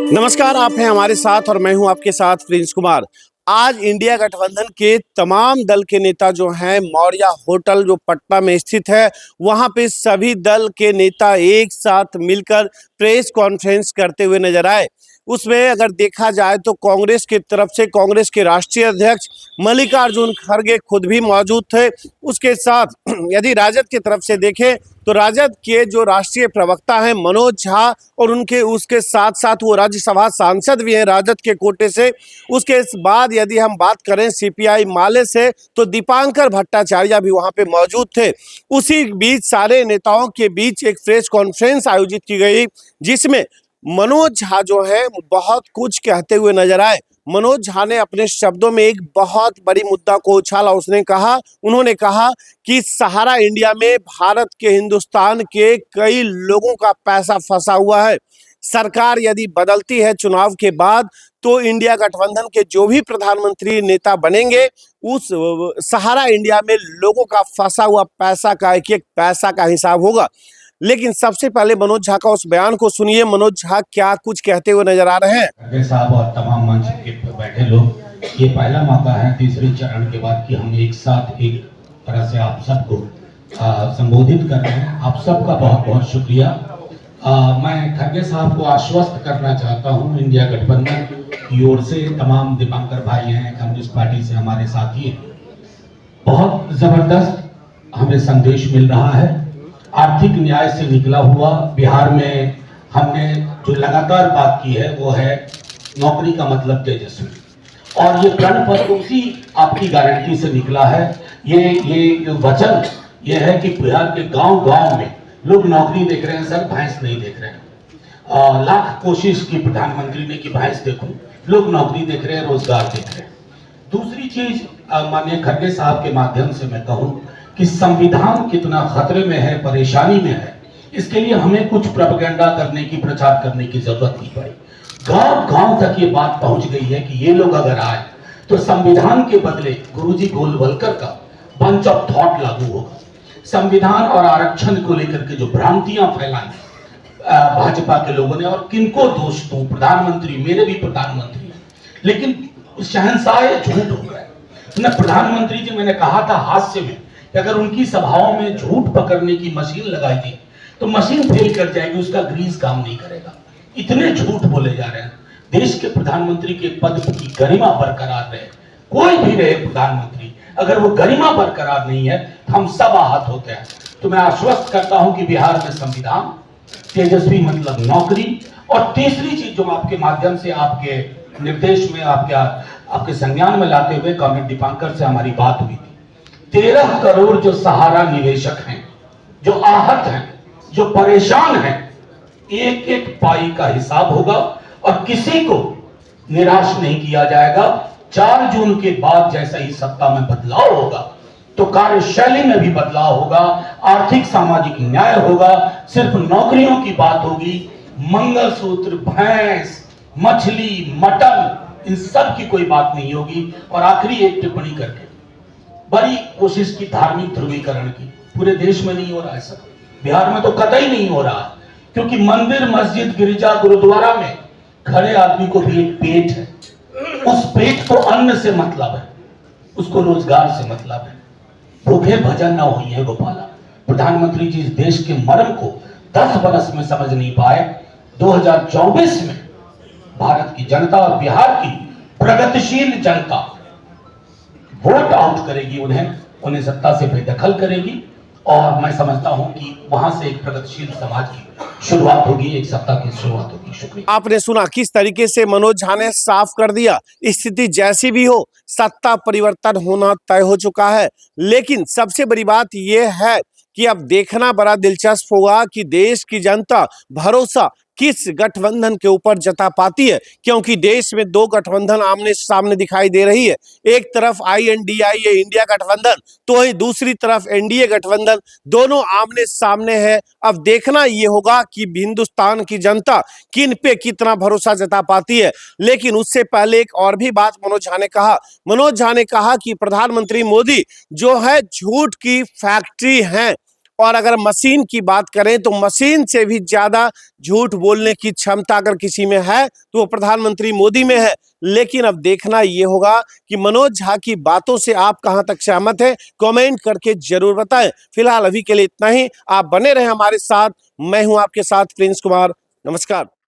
नमस्कार, आप हैं हमारे साथ और मैं हूं आपके साथ प्रिंस कुमार। आज इंडिया गठबंधन के तमाम दल के नेता जो हैं मौर्या होटल जो पटना में स्थित है, वहां पे सभी दल के नेता एक साथ मिलकर प्रेस कॉन्फ्रेंस करते हुए नजर आए। उसमें अगर देखा जाए तो कांग्रेस की तरफ से कांग्रेस के राष्ट्रीय अध्यक्ष मल्लिकार्जुन खड़गे खुद भी मौजूद थे। उसके साथ यदि राजद की तरफ से देखें तो राजद के जो राष्ट्रीय प्रवक्ता हैं मनोज झा और उनके उसके साथ साथ वो राज्यसभा सांसद भी हैं राजद के कोटे से। उसके बाद यदि हम बात करें सीपीआई माले से तो दीपांकर भट्टाचार्य भी वहां पे मौजूद थे। उसी बीच सारे नेताओं के बीच एक प्रेस कॉन्फ्रेंस आयोजित की गई, जिसमें मनोज झा जो है बहुत कुछ कहते हुए नजर आए। मनोज झा ने अपने शब्दों में एक बहुत बड़ी मुद्दा को उछाला। उन्होंने कहा कि सहारा इंडिया में भारत के हिंदुस्तान के कई लोगों का पैसा फंसा हुआ है। सरकार यदि बदलती है चुनाव के बाद तो इंडिया गठबंधन के जो भी प्रधानमंत्री नेता बनेंगे उस सहारा इंडिया में लोगों का फंसा हुआ पैसा का एक एक पैसा का हिसाब होगा। लेकिन सबसे पहले मनोज झा का उस बयान को सुनिए। मनोज झा क्या कुछ कहते हुए नजर आ रहे हैं। खड़गे साहब और तमाम मंच के बैठे लोग, ये पहला मौका है तीसरे चरण के बाद कि हम एक साथ एक तरह से आप सबको संबोधित कर रहे हैं। आप सबका बहुत बहुत शुक्रिया। मैं खड़गे साहब को आश्वस्त करना चाहता हूं, इंडिया गठबंधन की ओर से तमाम दीपांकर भाई हैं, कम्युनिस्ट पार्टी से हमारे साथी हैं, बहुत जबरदस्त हमें संदेश मिल रहा है। आर्थिक न्याय से निकला हुआ बिहार में हमने जो लगातार बात की है वो है नौकरी का मतलब तेजस्वी, और ये प्रण पत्र उसी आपकी गारंटी से निकला है। ये वचन ये है कि बिहार के गांव गांव में लोग नौकरी देख रहे हैं सर, भैंस नहीं देख रहे हैं। लाख कोशिश की प्रधानमंत्री ने कि भैंस देखो, लोग नौकरी देख रहे हैं, रोजगार देख रहे हैं। दूसरी चीज माननीय खड़गे साहब के माध्यम से मैं कहूं कि संविधान कितना खतरे में है, परेशानी में है, इसके लिए हमें कुछ प्रोपेगेंडा करने की, प्रचार करने की जरूरत नहीं पड़ी। गांव गांव तक ये बात पहुंच गई है कि ये लोग अगर आए तो संविधान के बदले गुरुजी गोलवलकर का बंच ऑफ थॉट लागू होगा। संविधान और आरक्षण को लेकर के जो भ्रांतियां फैलाई भाजपा के लोगों ने, और किनको दोष दूं, प्रधानमंत्री, मेरे भी प्रधानमंत्री हैं, लेकिन शहंशाह झूठ हो गए ना। प्रधानमंत्री जी, मैंने कहा था हास्य में कि अगर उनकी सभाओं में झूठ पकड़ने की मशीन लगाई थी तो मशीन फेल कर जाएगी, उसका ग्रीस काम नहीं करेगा। इतने झूठ बोले जा रहे हैं। देश के प्रधानमंत्री के पद की गरिमा बरकरार रहे, कोई भी रहे प्रधानमंत्री, अगर वो गरिमा बरकरार नहीं है तो हम सब आहत होते हैं। तो मैं आश्वस्त करता हूं कि बिहार में संविधान, तेजस्वी मतलब नौकरी, और तीसरी चीज जो आपके माध्यम से, आपके निर्देश में, आपके संज्ञान में लाते हुए कॉमरेड दीपांकर से हमारी बात हुई थी। 13 करोड़ जो सहारा निवेशक हैं, जो आहत हैं, जो परेशान हैं, एक एक पाई का हिसाब होगा और किसी को निराश नहीं किया जाएगा। 4 जून के बाद जैसा ही सत्ता में बदलाव होगा तो कार्यशैली में भी बदलाव होगा, आर्थिक सामाजिक न्याय होगा, सिर्फ नौकरियों की बात होगी, मंगलसूत्र, भैंस, मछली, मटन, इन सब की कोई बात नहीं होगी। और आखिरी एक टिप्पणी करके, बड़ी कोशिश की धार्मिक ध्रुवीकरण की, पूरे देश में नहीं हो रहा है सर, बिहार में तो कतई नहीं हो रहा, क्योंकि मंदिर, मस्जिद, गिरजा, गुरुद्वारा में खड़े आदमी को भी एक पेट है। उस पेट को अन्न से मतलब है, उसको रोजगार से मतलब है। भूखे भजन ना हुई है गोपाला। प्रधानमंत्री जी इस देश के मर्म को 10 बरस में समझ नहीं पाए। 2024 में भारत की जनता और बिहार की प्रगतिशील जनता वोट आउट करेगी, उन्हें सत्ता से बेदखल करेगी, और मैं समझता हूं कि वहां से एक प्रगतिशील समाज की शुरुआत होगी, एक सत्ता की शुरुआत होगी। शुक्रिया। आपने सुना किस तरीके से मनोज झा ने साफ कर दिया, स्थिति जैसी भी हो सत्ता परिवर्तन होना तय हो चुका है। लेकिन सबसे बड़ी बात यह है कि अब देखना बड़ा दिलचस्प होगा कि देश की जनता भरोसा किस गठबंधन के ऊपर जता पाती है, क्योंकि देश में 2 गठबंधन आमने सामने दिखाई दे रही है। एक तरफ INDIA इंडिया गठबंधन, तो वही दूसरी तरफ NDA गठबंधन, दोनों आमने सामने है। अब देखना यह होगा कि हिंदुस्तान की जनता किन पे कितना भरोसा जता पाती है। लेकिन उससे पहले एक और भी बात मनोज झा ने कहा कि प्रधानमंत्री मोदी जो है झूठ की फैक्ट्री हैं। और अगर मशीन की बात करें तो मशीन से भी ज्यादा झूठ बोलने की क्षमता अगर किसी में है तो वो प्रधानमंत्री मोदी में है। लेकिन अब देखना ये होगा कि मनोज झा की बातों से आप कहां तक सहमत हैं, कमेंट करके जरूर बताएं। फिलहाल अभी के लिए इतना ही। आप बने रहें हमारे साथ। मैं हूं आपके साथ प्रिंस कुमार। नमस्कार।